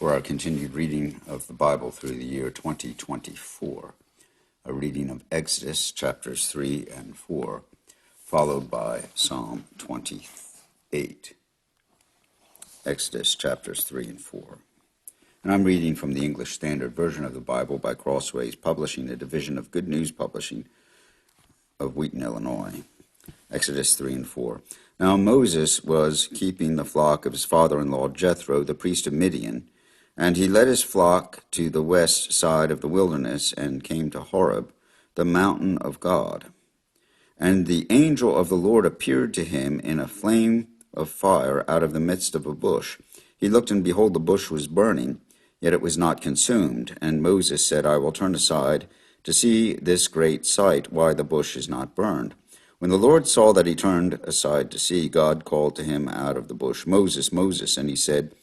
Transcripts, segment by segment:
for our continued reading of the Bible through the year 2024, a reading of Exodus chapters 3 and 4, followed by Psalm 28. Exodus chapters 3 and 4. And I'm reading from the English Standard Version of the Bible by Crossways Publishing, a division of Good News Publishing of Wheaton, Illinois. Exodus 3 and 4. Now Moses was keeping the flock of his father-in-law Jethro, the priest of Midian, and he led his flock to the west side of the wilderness and came to Horeb, the mountain of God. And the angel of the Lord appeared to him in a flame of fire out of the midst of a bush. He looked, and behold, the bush was burning, yet it was not consumed. And Moses said, I will turn aside to see this great sight, why the bush is not burned. When the Lord saw that he turned aside to see, God called to him out of the bush, Moses, Moses, and he said,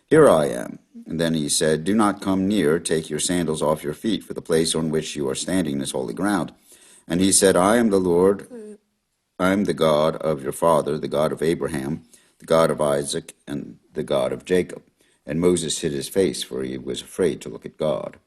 Here I am. And then he said, Do not come near, take your sandals off your feet, for the place on which you are standing is holy ground. And he said, I am the Lord, I am the God of your father, the God of Abraham, the God of Isaac, and the God of Jacob. And Moses hid his face, for he was afraid to look at God.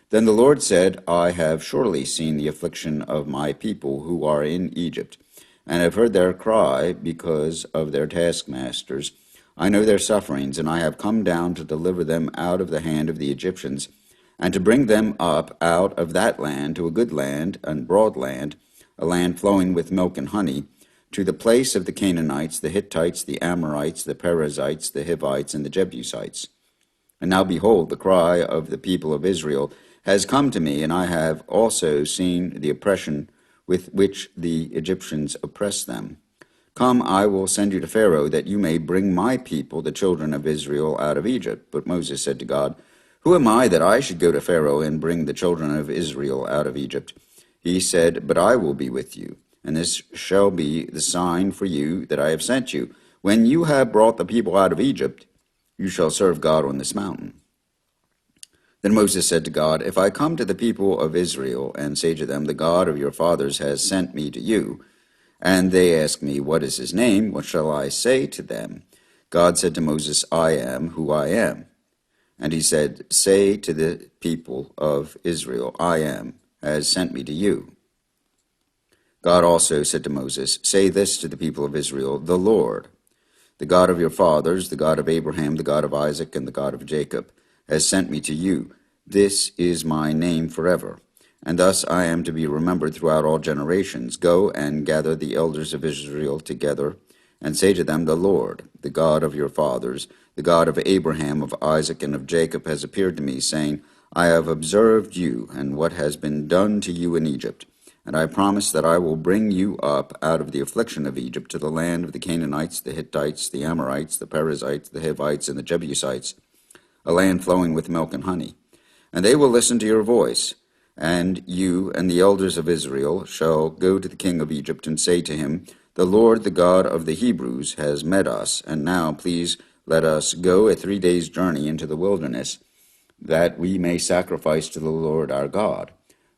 Then the Lord said, I have surely seen the affliction of my people who are in Egypt, and have heard their cry because of their taskmasters. I know their sufferings, and I have come down to deliver them out of the hand of the Egyptians, and to bring them up out of that land to a good land and broad land, a land flowing with milk and honey, to the place of the Canaanites, the Hittites, the Amorites, the Perizzites, the Hivites, and the Jebusites. And now behold, the cry of the people of Israel has come to me, and I have also seen the oppression with which the Egyptians oppress them. Come, I will send you to Pharaoh, that you may bring my people, the children of Israel, out of Egypt. But Moses said to God, Who am I that I should go to Pharaoh and bring the children of Israel out of Egypt? He said, But I will be with you, and this shall be the sign for you that I have sent you. When you have brought the people out of Egypt, you shall serve God on this mountain. Then Moses said to God, If I come to the people of Israel and say to them, The God of your fathers has sent me to you, and they ask me, What is his name? What shall I say to them? God said to Moses, I am who I am. And he said, Say to the people of Israel, I am, has sent me to you. God also said to Moses, Say this to the people of Israel, The Lord, the God of your fathers, the God of Abraham, the God of Isaac, and the God of Jacob, has sent me to you. This is my name forever, and thus I am to be remembered throughout all generations. Go and gather the elders of Israel together, and say to them, The Lord, the God of your fathers, the God of Abraham, of Isaac, and of Jacob, has appeared to me, saying, I have observed you, and what has been done to you in Egypt. And I promise that I will bring you up out of the affliction of Egypt to the land of the Canaanites, the Hittites, the Amorites, the Perizzites, the Hivites, and the Jebusites, a land flowing with milk and honey. And they will listen to your voice. And you and the elders of Israel shall go to the king of Egypt and say to him, The Lord, the God of the Hebrews, has met us, and now please let us go a 3 days' journey into the wilderness, that we may sacrifice to the Lord our God.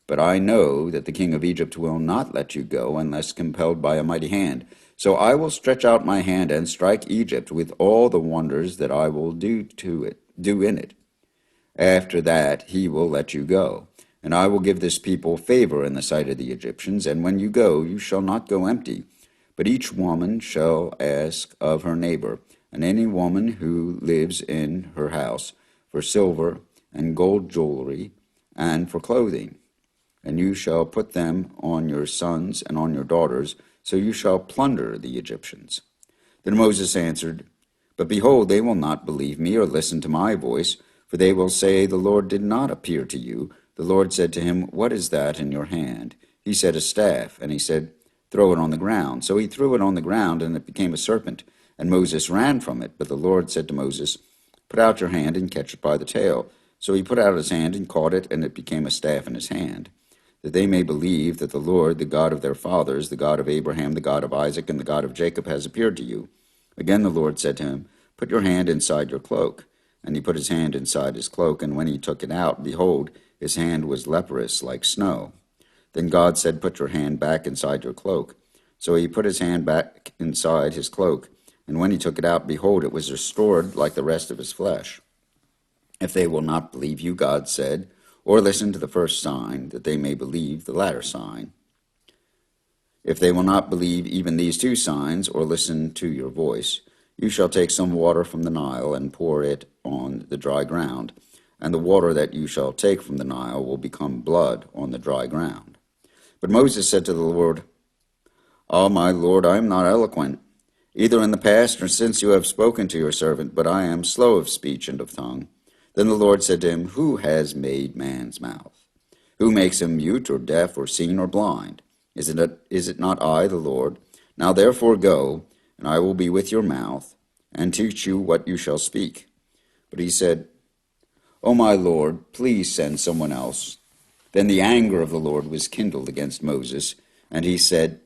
But I know that the king of Egypt will not let you go unless compelled by a mighty hand. So I will stretch out my hand and strike Egypt with all the wonders that I will do in it. After that he will let you go. And I will give this people favor in the sight of the Egyptians, and when you go, you shall not go empty. But each woman shall ask of her neighbor, and any woman who lives in her house, for silver and gold jewelry, and for clothing. And you shall put them on your sons and on your daughters, so you shall plunder the Egyptians. Then Moses answered, But behold, they will not believe me or listen to my voice, for they will say, The Lord did not appear to you. The Lord said to him, What is that in your hand? He said, A staff. And he said, Throw it on the ground. So he threw it on the ground, and it became a serpent. And Moses ran from it. But the Lord said to Moses, Put out your hand and catch it by the tail. So he put out his hand and caught it, and it became a staff in his hand, that they may believe that the Lord, the God of their fathers, the God of Abraham, the God of Isaac, and the God of Jacob, has appeared to you. Again the Lord said to him, Put your hand inside your cloak. And he put his hand inside his cloak, and when he took it out, behold, his hand was leprous like snow. Then God said, Put your hand back inside your cloak. So he put his hand back inside his cloak, and when he took it out, behold, it was restored like the rest of his flesh. If they will not believe you, God said, or listen to the first sign, that they may believe the latter sign. If they will not believe even these two signs, or listen to your voice, you shall take some water from the Nile and pour it on the dry ground, and the water that you shall take from the Nile will become blood on the dry ground. But Moses said to the Lord, Ah, my Lord, I am not eloquent, either in the past or since you have spoken to your servant, but I am slow of speech and of tongue. Then the Lord said to him, Who has made man's mouth? Who makes him mute or deaf or seen or blind? Is it not I, the Lord? Now therefore go, and I will be with your mouth, and teach you what you shall speak. But he said, O my Lord, please send someone else. Then the anger of the Lord was kindled against Moses, and he said,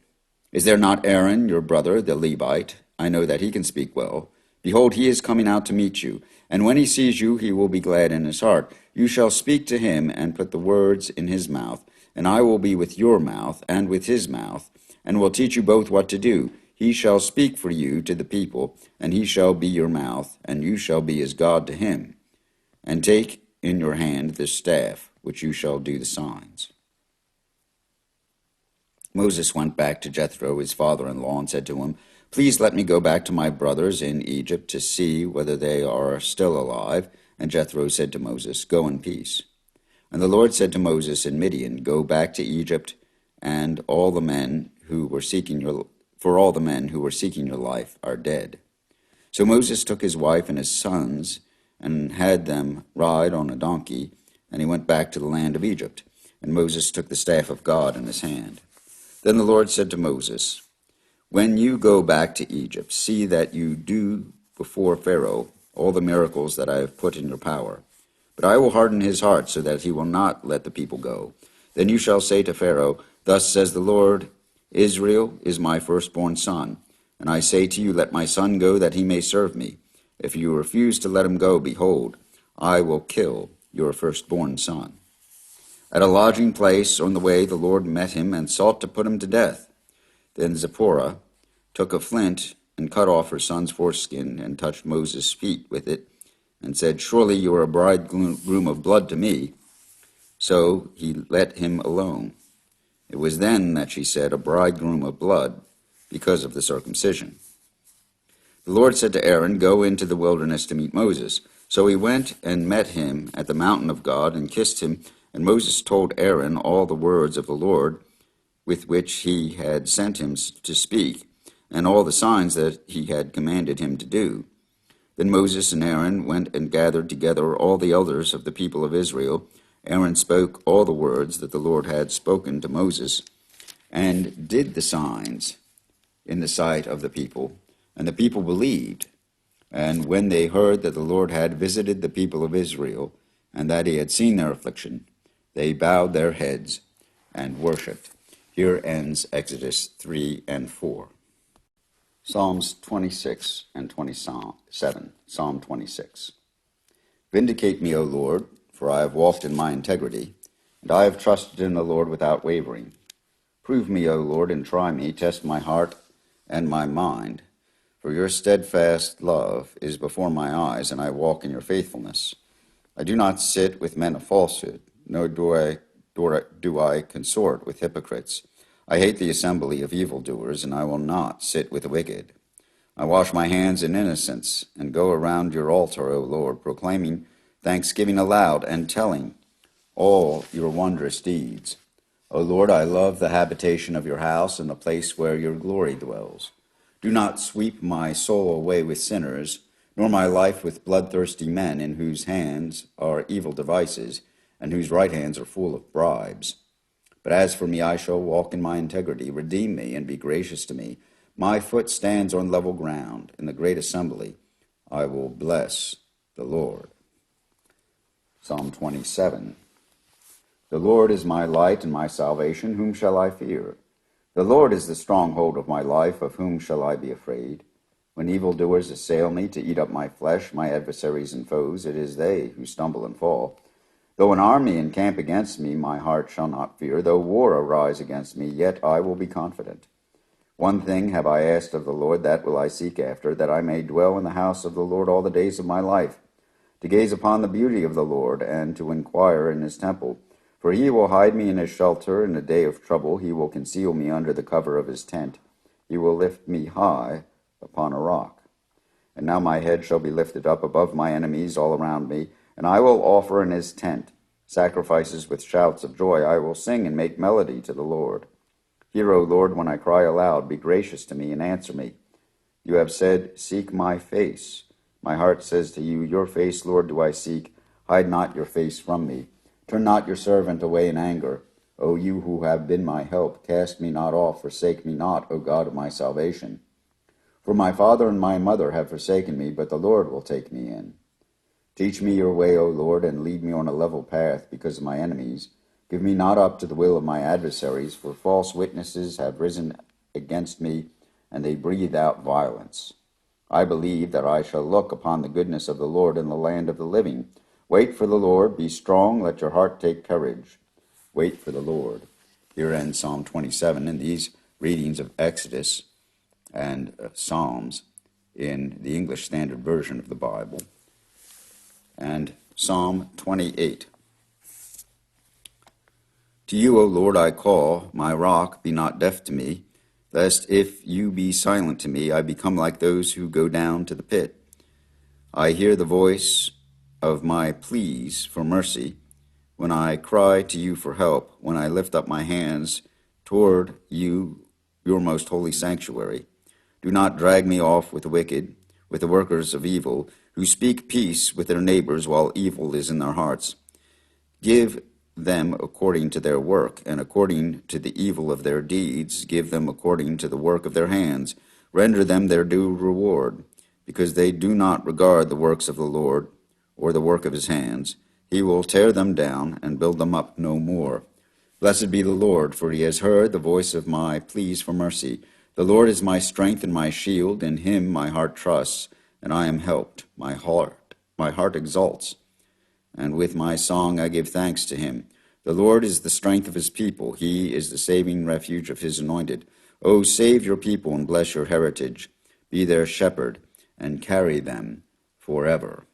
Is there not Aaron, your brother, the Levite? I know that he can speak well. Behold, he is coming out to meet you, and when he sees you, he will be glad in his heart. You shall speak to him and put the words in his mouth, and I will be with your mouth and with his mouth, and will teach you both what to do. He shall speak for you to the people, and he shall be your mouth, and you shall be as God to him. And take in your hand this staff, which you shall do the signs. Moses went back to Jethro, his father-in-law, and said to him, Please let me go back to my brothers in Egypt to see whether they are still alive. And Jethro said to Moses, Go in peace. And the Lord said to Moses in Midian, Go back to Egypt, and all the men who were seeking your life are dead. So Moses took his wife and his sons and had them ride on a donkey, and he went back to the land of Egypt. And Moses took the staff of God in his hand. Then the Lord said to Moses, When you go back to Egypt, see that you do before Pharaoh all the miracles that I have put in your power. But I will harden his heart so that he will not let the people go. Then you shall say to Pharaoh, Thus says the Lord, Israel is my firstborn son. And I say to you, Let my son go that he may serve me. If you refuse to let him go, behold, I will kill your firstborn son. At a lodging place on the way the Lord met him and sought to put him to death. Then Zipporah took a flint and cut off her son's foreskin and touched Moses' feet with it and said, Surely you are a bridegroom of blood to me. So he let him alone. It was then that she said, A bridegroom of blood, because of the circumcision. The Lord said to Aaron, Go into the wilderness to meet Moses. So he went and met him at the mountain of God and kissed him. And Moses told Aaron all the words of the Lord with which he had sent him to speak, and all the signs that he had commanded him to do. Then Moses and Aaron went and gathered together all the elders of the people of Israel. Aaron spoke all the words that the Lord had spoken to Moses, and did the signs in the sight of the people. And the people believed. And when they heard that the Lord had visited the people of Israel, and that he had seen their affliction, they bowed their heads and worshipped. Here ends Exodus 3 and 4. Psalms 26 and 27. Psalm 26. Vindicate me, O Lord, for I have walked in my integrity, and I have trusted in the Lord without wavering. Prove me, O Lord, and try me, test my heart and my mind. For your steadfast love is before my eyes, and I walk in your faithfulness. I do not sit with men of falsehood, nor do I consort with hypocrites. I hate the assembly of evildoers, and I will not sit with the wicked. I wash my hands in innocence, and go around your altar, O Lord, proclaiming thanksgiving aloud, and telling all your wondrous deeds. O Lord, I love the habitation of your house, and the place where your glory dwells. Do not sweep my soul away with sinners, nor my life with bloodthirsty men, in whose hands are evil devices, and whose right hands are full of bribes. But as for me, I shall walk in my integrity. Redeem me and be gracious to me. My foot stands on level ground. In the great assembly, I will bless the Lord. Psalm 27. The Lord is my light and my salvation. Whom shall I fear? The Lord is the stronghold of my life. Of whom shall I be afraid? When evildoers assail me to eat up my flesh, my adversaries and foes, it is they who stumble and fall. Though an army encamp against me, my heart shall not fear. Though war arise against me, yet I will be confident. One thing have I asked of the Lord, that will I seek after, that I may dwell in the house of the Lord all the days of my life, to gaze upon the beauty of the Lord, and to inquire in his temple. For he will hide me in his shelter in the day of trouble. He will conceal me under the cover of his tent. He will lift me high upon a rock. And now my head shall be lifted up above my enemies all around me, and I will offer in his tent sacrifices with shouts of joy. I will sing and make melody to the Lord. Hear, O Lord, when I cry aloud. Be gracious to me and answer me. You have said, seek my face. My heart says to you, your face, Lord, do I seek. Hide not your face from me. Turn not your servant away in anger. O you who have been my help, cast me not off, forsake me not, O God of my salvation. For my father and my mother have forsaken me, but the Lord will take me in. Teach me your way, O Lord, and lead me on a level path because of my enemies. Give me not up to the will of my adversaries, for false witnesses have risen against me, and they breathe out violence. I believe that I shall look upon the goodness of the Lord in the land of the living. Wait for the Lord, be strong, let your heart take courage. Wait for the Lord. Here ends Psalm 27 in these readings of Exodus and Psalms in the English Standard Version of the Bible. And Psalm 28. To you, O Lord, I call, my rock, be not deaf to me, lest if you be silent to me, I become like those who go down to the pit. I hear the voice of my pleas for mercy, when I cry to you for help, when I lift up my hands toward you, your most holy sanctuary. Do not drag me off with the wicked, with the workers of evil, who speak peace with their neighbors while evil is in their hearts. Give them according to their work, and according to the evil of their deeds, give them according to the work of their hands. Render them their due reward, because they do not regard the works of the Lord, or the work of his hands. He will tear them down and build them up no more. Blessed be the Lord, for he has heard the voice of my pleas for mercy. The Lord is my strength and my shield. In him my heart trusts, and I am helped. My heart exults, and with my song I give thanks to him. The Lord is the strength of his people. He is the saving refuge of his anointed. O save your people and bless your heritage. Be their shepherd and carry them forever.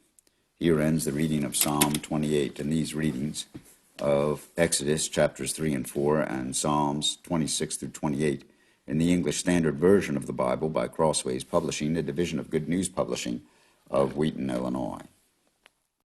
Here ends the reading of Psalm 28, and these readings of Exodus chapters 3 and 4 and Psalms 26 through 28 in the English Standard Version of the Bible by Crossways Publishing, a division of Good News Publishing of Wheaton, Illinois.